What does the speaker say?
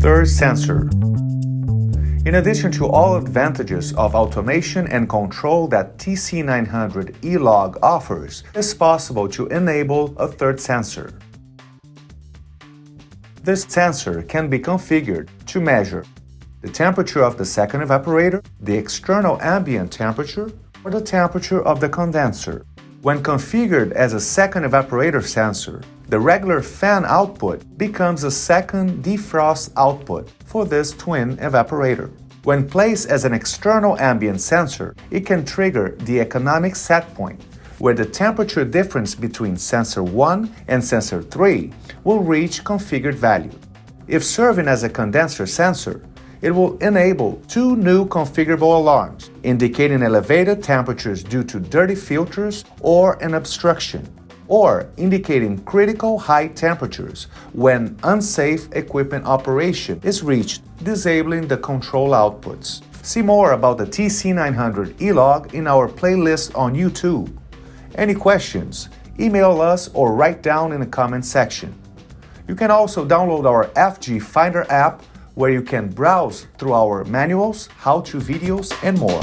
Third sensor. In addition to all advantages of automation and control that TC-900E Log offers, it's possible to enable a third sensor. This sensor can be configured to measure the temperature of the second evaporator, the external ambient temperature, or the temperature of the condenser. When configured as a second evaporator sensor, the regular fan output becomes a second defrost output for this twin evaporator. When placed as an external ambient sensor, it can trigger the economic set point, where the temperature difference between sensor 1 and sensor 3 will reach configured value. If serving as a condenser sensor, it will enable two new configurable alarms, indicating elevated temperatures due to dirty filters or an obstruction, or indicating critical high temperatures when unsafe equipment operation is reached, disabling the control outputs. See more about the TC-900E Log in our playlist on YouTube. Any questions? Email us or write down in the comment section. You can also download our FG Finder app, where you can browse through our manuals, how-to videos, and more.